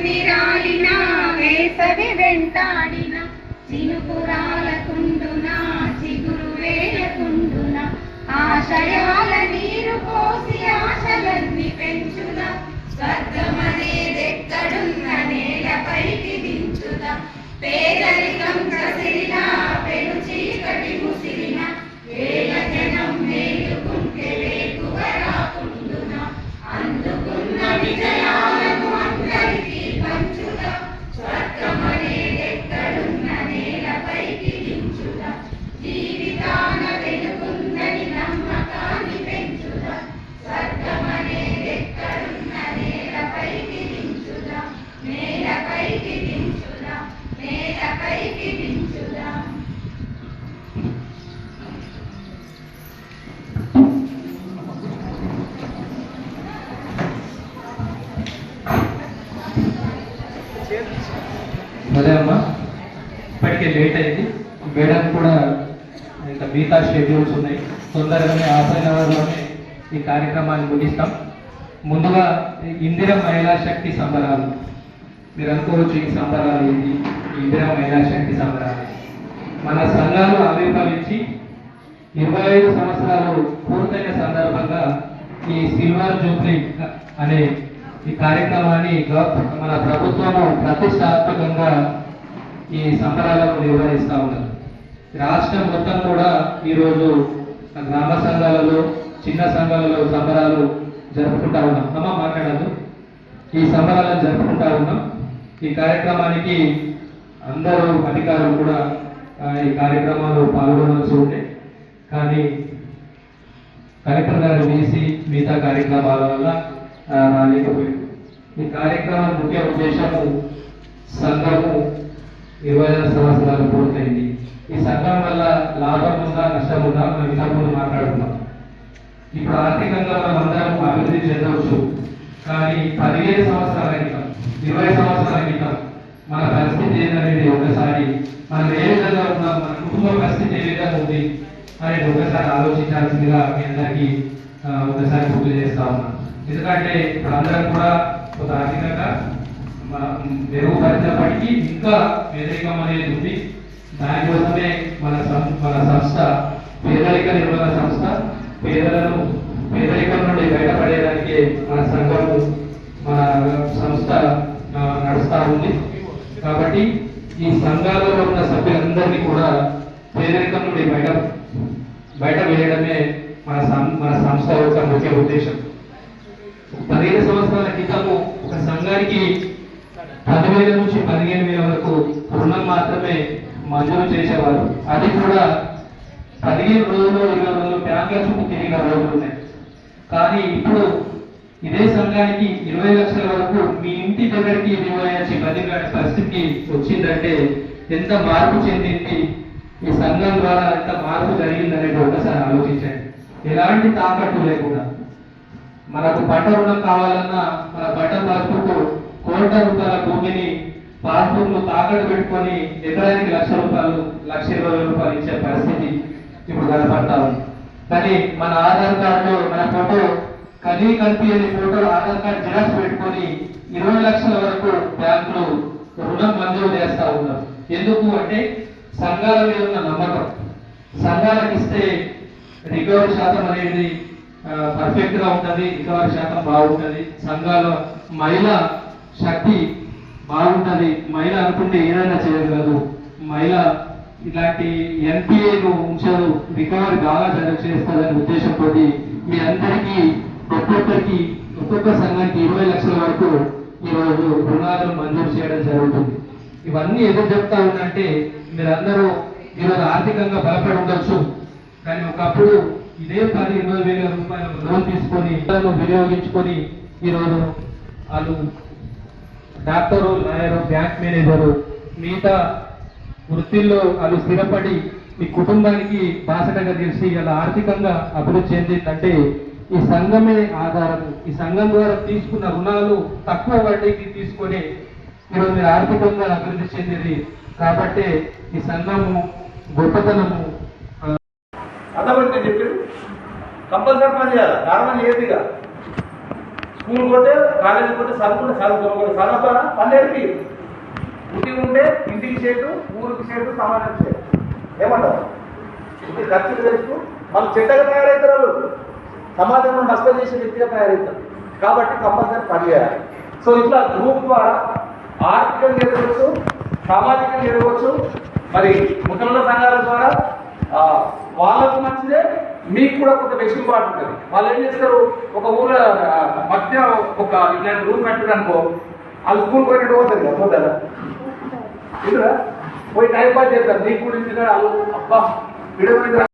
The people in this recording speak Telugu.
ఊపిరాలిన వేసవి వెంటాడిన చినుకురాలకుండున చిగురు వేయకుండున ఆశయాల నీరు పోసి ఆశలన్నీ పెంచున స్వర్గమనేదెక్కడున్న నేలపైకి దించున పేదరికం కసిరిన పెను చీకటి ముసిరిన వేల జనం మేలుకుంటే వేకువ రాకుండున అందుకున్న విజయాలను అందరికీ పంచున స్వర్గమనేదెక్కడున్న నేలపైకి దించున జీవితాన వెలుగుందని నమ్మకాన్ని పెంచున స్వర్గమనేదెక్కడున్న నేలపైకి దించున నేలపైకి దించున నేలపైకి దించున. అదే అమ్మా, ఇప్పటికే లేట్ అయింది. మేడం కూడా ఇంకా మిగతా షెడ్యూల్స్ ఉన్నాయి. తొందరగానే ఆసైనవర్లోనే ఈ కార్యక్రమాన్ని ముగిస్తాం. ముందుగా ఇందిరా మహిళా శక్తి సంబరాలు. మీరు అనుకోవచ్చు ఈ సంబరాలు ఏంటి, ఇందిరా మహిళా శక్తి సంబరాలు. మన సంఘాలు ఆవిర్భవించి 25 సంవత్సరాలు పూర్తయిన సందర్భంగా ఈ సిల్వర్ జూబ్లీ అనే ఈ కార్యక్రమాన్ని మన ప్రభుత్వము ప్రతిష్టాత్మకంగా ఈ సంబరాలను నిర్వహిస్తూ ఉన్నారు. రాష్ట్రం మొత్తం కూడా ఈరోజు గ్రామ సంఘాలలో, చిన్న సంఘాలలో సంబరాలు జరుపుకుంటా ఉన్నాం. అమ్మ మాట్లాడదు. ఈ సంబరాలను జరుపుకుంటా ఉన్నాం. ఈ కార్యక్రమానికి అందరూ అధికారులు కూడా ఈ కార్యక్రమాలు పాల్గొనవలసి ఉండే, కానీ కలెక్టర్ గారు వేసి మిగతా కార్యక్రమాల వల్ల రాలేకపోయింది. ఈ కార్యక్రమం ముఖ్య ఉద్దేశము సంఘము 25 సంవత్సరాలు పూర్తయింది. ఈ సంఘం వల్ల లాభం ఉందా నష్టం ఉందా మనం ఇంతకుముందు మాట్లాడుతున్నాం. ఇప్పుడు ఆర్థికంగా మనం అందరం అభివృద్ధి చెందవచ్చు, కానీ 15 సంవత్సరాల క్రితం 20 సంవత్సరాల క్రితం మన పరిస్థితి ఏంటనేది ఒకసారి మనం ఏ విధంగా ఉన్నాం, మన కుటుంబ పరిస్థితి ఏ విధంగా ఉంది అనేది ఒకసారి ఆలోచించాల్సిందిగా మీ అందరికీ ఒకసారి గుర్తు చేస్తా ఉన్నాం. ఎందుకంటే ఇప్పుడు అందరం కూడా ఒక ఆర్థికంగా మెరుగుపరిచినప్పటికీ ఇంకా పేదరికం అనేది ఉంది. దానికోసమే మన సంస్థ పేదరిక నిర్వహణ సంస్థ పేదరికం నుండి బయటపడేదానికి మన సంఘము మన సంస్థ నడుస్తూ ఉంది. కాబట్టి ఈ సంఘాలలో ఉన్న సభ్యులందరినీ కూడా పేదరికం నుండి బయట వేయడమే మన సంస్థ యొక్క ముఖ్య ఉద్దేశం. 15 సంవత్సరాల క్రితము ఒక సంఘానికి 10,000 నుంచి 15,000 వరకు రుణం మాత్రమే మంజూరు చేసేవారు. అది కూడా 15 రోజులు 20 రోజులు బ్యాంకుల చుట్టూ తిరిగిన రోజులు ఉన్నాయి. కానీ ఇప్పుడు ఇదే సంఘానికి 20 లక్షల వరకు మీ ఇంటి దగ్గరికి నిర్వహించి బదిలీ పరిస్థితికి వచ్చిందంటే ఎంత మార్పు చెందింది, ఈ సంఘం ద్వారా ఎంత మార్పు జరిగిందనేది ఒకసారి ఆలోచించండి. ఎలాంటి తాకట్టు లేకుండా మనకు పంట రుణం కావాలన్నా మన పంట పాస్బుక్ కోట్ల రూపాయల భూమిని పాస్బుక్లు తాకట్టు పెట్టుకొని ఎకరానికి ₹1,00,000 ₹1,20,000 ఇచ్చే పరిస్థితి ఇప్పుడు కనపడతా ఉంది. కానీ మన ఆధార్ కార్డులో మన ఫోటో కనిపించని ఫోటో ఆధార్ కార్డు జిరాక్స్ పెట్టుకొని 20 లక్షల వరకు బ్యాంకులు రుణం మంజూరు చేస్తా ఉన్నారు. ఎందుకు అంటే సంఘాల మీద ఉన్న నమ్మకం. సంఘాలకు ఇస్తే రికవరీ శాతం అనేది పర్ఫెక్ట్ గా ఉంటుంది, రికవరీ శాతం బాగుంటుంది, సంఘాల మహిళా శక్తి బాగుంటుంది, మహిళ అనుకుంటే ఏదైనా చేయగలదు, మహిళ ఇలాంటి ఎన్పిఏను ఉంచదు, రికవరీ బాగా చేస్తుందనే ఉద్దేశంతో మీ అందరికీ ఒక్కొక్క సంఘానికి 20 లక్షల వరకు ఈరోజు రుణాలు మంజూరు చేయడం జరుగుతుంది. ఇవన్నీ ఎదురు చెప్తా ఉందంటే మీరందరూ ఈరోజు ఆర్థికంగా బలపడి ఉండొచ్చు, కానీ ఒకప్పుడు ఇదే 10-20 వేల రూపాయలు లోన్ తీసుకొని వినియోగించుకొని ఈరోజు వాళ్ళు డాక్టరు, లాయరు, బ్యాంక్ మేనేజరు మిగతా వృత్తిల్లో వాళ్ళు స్థిరపడి మీ కుటుంబానికి బాసటగా తెలిసి ఇలా ఆర్థికంగా అభివృద్ధి చెందిందంటే ఈ సంఘమే ఆధారం. ఈ సంఘం ద్వారా తీసుకున్న రుణాలు తక్కువ వడ్డీకి తీసుకొని ఈరోజు మీరు ఆర్థికంగా అభివృద్ధి చెందింది. కాబట్టి ఈ సంఘము గొప్పతనము అర్థపడి చెప్పాడు. కంపల్సరీ పని చేయాలి, కారణం ఏదిగా స్కూల్ పోతే కాలేజీ పోతే చదువుకోవాలి చదువుతారా పన్నెండుకి ఇంటికి ఉంటే ఇంటికి చేయదు ఊరికి చేయదు సమాజం చేయదు ఏమంటారు ఇంటికి ఖర్చులు చేస్తూ వాళ్ళు చెడ్డగా తయారవుతారు వాళ్ళు సమాజంలో నష్టం చేసే వ్యక్తిగా తయారవుతారు కాబట్టి కంపల్సరీ పనిచేయాలి సో ఇట్లా గ్రూప్ ద్వారా ఆర్థికంగా ఎదగవచ్చు సామాజికంగా ఎదగవచ్చు మరి ముఖ్యమంత్రి సంఘాల ద్వారా వాళ్ళకు మంచిదే మీకు కూడా కొంత వెసులుబాటు ఉంటుంది వాళ్ళు ఏం చేస్తారు ఒక ఊళ్ళో మధ్య ఒక ఇట్లాంటి రూమ్ కట్టారు అనుకో వాళ్ళు స్కూల్ పోయినట్టు పోతుంది కదా పోతారా ఇందులో పోయి టైం పాస్ చేస్తారు నీకు కూడా ఇంటికాడ వాళ్ళు అబ్బా విడవని